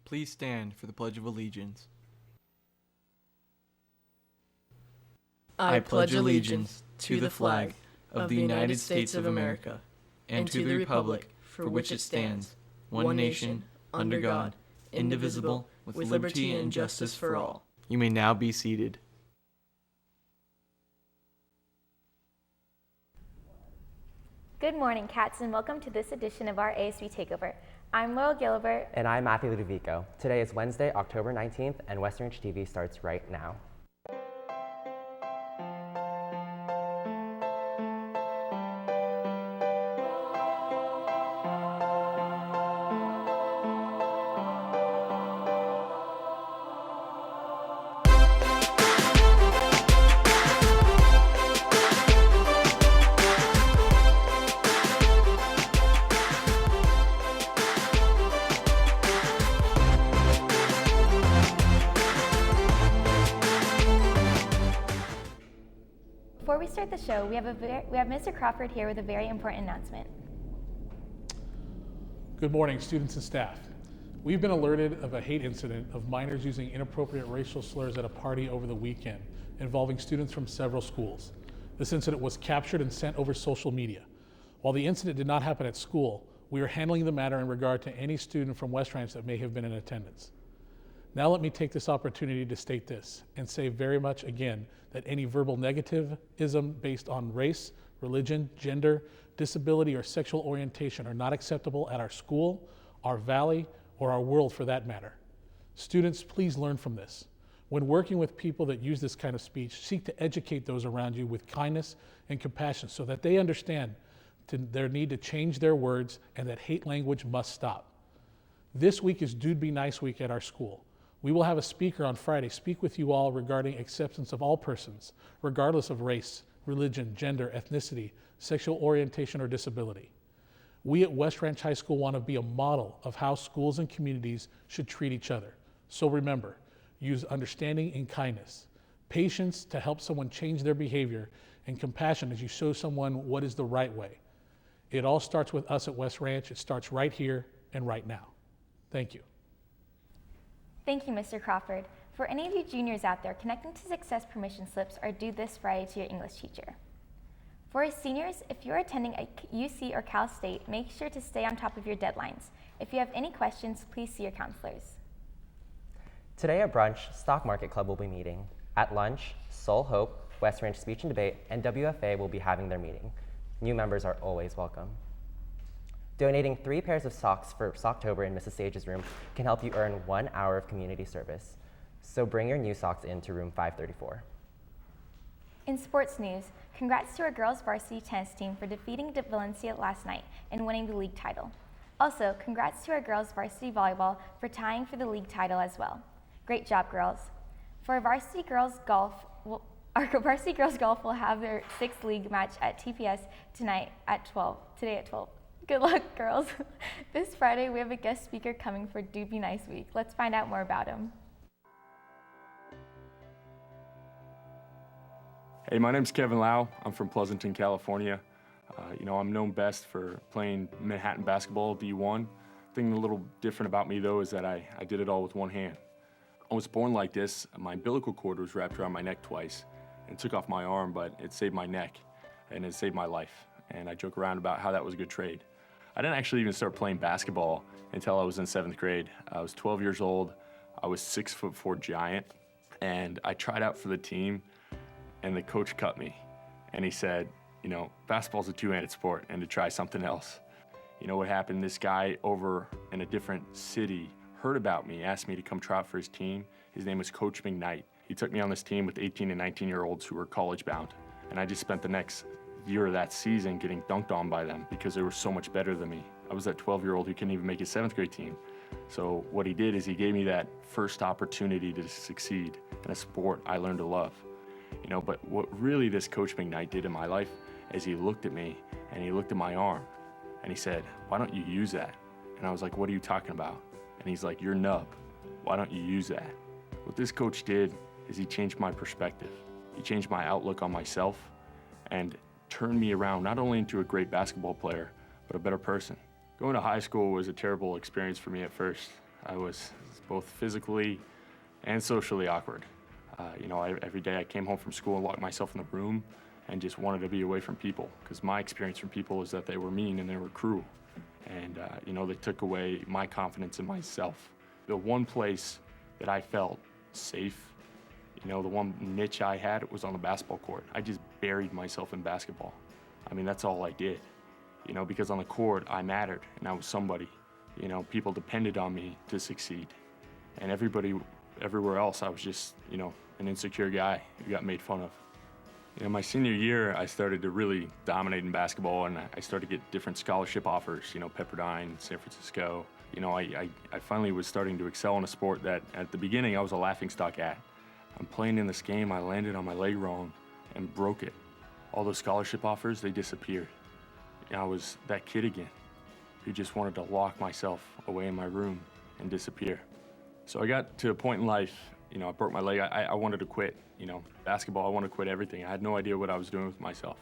Please stand for the Pledge of Allegiance. I pledge allegiance to the flag of the United States of America and to the republic for which it stands, one nation, under God, indivisible, with liberty and justice for all. You may now be seated. Good morning, Cats, and welcome to this edition of our ASB Takeover. I'm Laurel Gilbert. And I'm Matthew Ludovico. Today is Wednesday, October 19th, and Western Ridge TV starts right now. Before we start the show, we have Mr. Crawford here with a very important announcement. Good morning, students and staff. We've been alerted of a hate incident of minors using inappropriate racial slurs at a party over the weekend involving students from several schools. This incident was captured and sent over social media. While the incident did not happen at school, we are handling the matter in regard to any student from West Ranch that may have been in attendance. Now let me take this opportunity to state this and say very much again that any verbal negativism based on race, religion, gender, disability, or sexual orientation are not acceptable at our school, our valley, or our world for that matter. Students, please learn from this. When working with people that use this kind of speech, seek to educate those around you with kindness and compassion so that they understand their need to change their words and that hate language must stop. This week is Dude Be Nice Week at our school. We will have a speaker on Friday speak with you all regarding acceptance of all persons, regardless of race, religion, gender, ethnicity, sexual orientation, or disability. We at West Ranch High School want to be a model of how schools and communities should treat each other. So remember, use understanding and kindness, patience to help someone change their behavior, and compassion as you show someone what is the right way. It all starts with us at West Ranch. It starts right here and right now. Thank you. Thank you, Mr. Crawford. For any of you juniors out there, connecting to success permission slips are due this Friday to your English teacher. For our seniors, if you're attending a UC or Cal State, make sure to stay on top of your deadlines. If you have any questions, please see your counselors. Today at brunch, Stock Market Club will be meeting. At lunch, Soul Hope, West Ranch Speech and Debate, and WFA will be having their meeting. New members are always welcome. Donating 3 pairs of socks for Socktober in Mrs. Sage's room can help you earn 1 hour of community service. So bring your new socks into room 534. In sports news, congrats to our girls varsity tennis team for defeating Valencia last night and winning the league title. Also, congrats to our girls varsity volleyball for tying for the league title as well. Great job, girls. For our varsity girls golf, our varsity girls golf will have their 6th league match at TPS today at 12. Good luck, girls. This Friday, we have a guest speaker coming for Do Be Nice Week. Let's find out more about him. Hey, my name's Kevin Lau. I'm from Pleasanton, California. I'm known best for playing Manhattan basketball, D1. Thing a little different about me, though, is that I did it all with one hand. I was born like this. My umbilical cord was wrapped around my neck twice and took off my arm, but it saved my neck and it saved my life. And I joke around about how that was a good trade. I didn't actually even start playing basketball until I was in 7th grade. I was 12 years old. I was 6'4" giant, and I tried out for the team, and the coach cut me. And he said, basketball's a 2-handed sport, and to try something else. You know what happened? This guy over in a different city heard about me, asked me to come try out for his team. His name was Coach McKnight. He took me on this team with 18 and 19-year-olds who were college-bound, and I just spent the next year of that season getting dunked on by them because they were so much better than me. I was that 12-year-old who couldn't even make his 7th grade team. So what he did is he gave me that first opportunity to succeed in a sport I learned to love. But what really this Coach McKnight did in my life is he looked at me and he looked at my arm and he said, "Why don't you use that?" And I was like, "What are you talking about?" And he's like, "You're nub. Why don't you use that?" What this coach did is he changed my perspective. He changed my outlook on myself and turned me around not only into a great basketball player, but a better person. Going to high school was a terrible experience for me at first. I was both physically and socially awkward. Every day I came home from school and locked myself in the room and just wanted to be away from people, because my experience from people is that they were mean and they were cruel. And, they took away my confidence in myself. The one place that I felt safe, the one niche I had was on the basketball court. I just buried myself in basketball. That's all I did, because on the court I mattered and I was somebody. People depended on me to succeed. And everywhere else, I was just, an insecure guy who got made fun of. My senior year, I started to really dominate in basketball, and I started to get different scholarship offers, Pepperdine, San Francisco. I finally was starting to excel in a sport that at the beginning I was a laughingstock at. I'm playing in this game, I landed on my leg wrong and broke it. All those scholarship offers, they disappeared. I was that kid again who just wanted to lock myself away in my room and disappear. So I got to a point in life, I broke my leg, I wanted to quit. Basketball, I wanted to quit everything. I had no idea what I was doing with myself.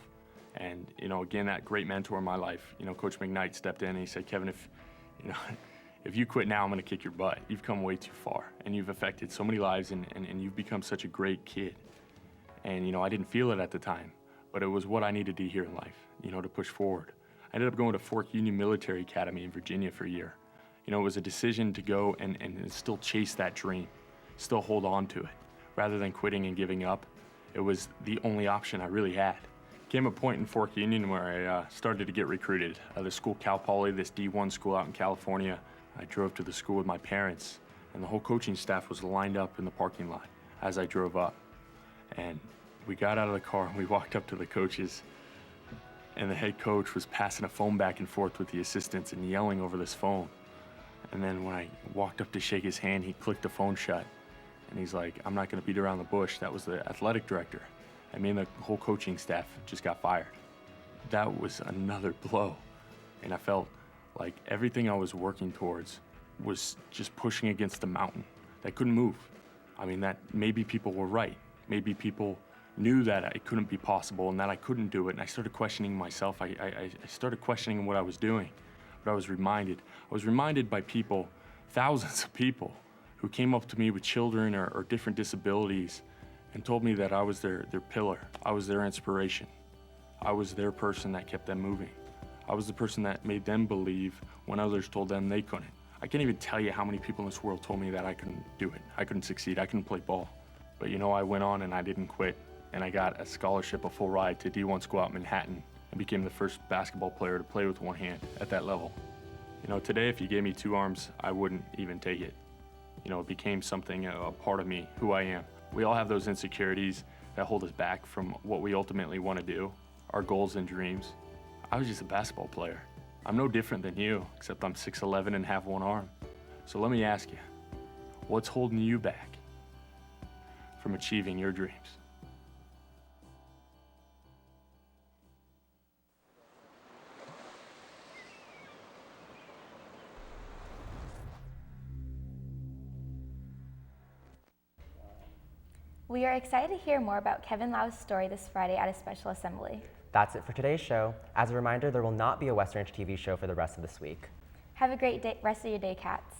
And, again, that great mentor in my life, Coach McKnight stepped in and he said, Kevin, if you quit now, I'm gonna kick your butt. You've come way too far and you've affected so many lives and you've become such a great kid. And, I didn't feel it at the time, but it was what I needed to hear in life, to push forward. I ended up going to Fork Union Military Academy in Virginia for a year. It was a decision to go and still chase that dream, still hold on to it. Rather than quitting and giving up, it was the only option I really had. Came a point in Fork Union where I started to get recruited. The school, Cal Poly, this D1 school out in California. I drove to the school with my parents, and the whole coaching staff was lined up in the parking lot as I drove up. And we got out of the car and we walked up to the coaches, and the head coach was passing a phone back and forth with the assistants and yelling over this phone. And then when I walked up to shake his hand, he clicked the phone shut. And he's like, I'm not gonna beat around the bush. That was the athletic director. And me and the whole coaching staff just got fired. That was another blow. And I felt like everything I was working towards was just pushing against the mountain that couldn't move. That maybe people were right. Maybe people knew that it couldn't be possible and that I couldn't do it. And I started questioning myself. I started questioning what I was doing. But I was reminded by people, thousands of people, who came up to me with children or different disabilities and told me that I was their pillar. I was their inspiration. I was their person that kept them moving. I was the person that made them believe when others told them they couldn't. I can't even tell you how many people in this world told me that I couldn't do it. I couldn't succeed, I couldn't play ball. But I went on and I didn't quit. And I got a scholarship, a full ride to D1 school out in Manhattan, and became the first basketball player to play with one hand at that level. Today if you gave me two arms, I wouldn't even take it. It became something, a part of me, who I am. We all have those insecurities that hold us back from what we ultimately want to do, our goals and dreams. I was just a basketball player. I'm no different than you, except I'm 6'11" and have one arm. So let me ask you, what's holding you back from achieving your dreams? We are excited to hear more about Kevin Lau's story this Friday at a special assembly. That's it for today's show. As a reminder, there will not be a Western Ridge TV show for the rest of this week. Have a great rest of your day, Cats.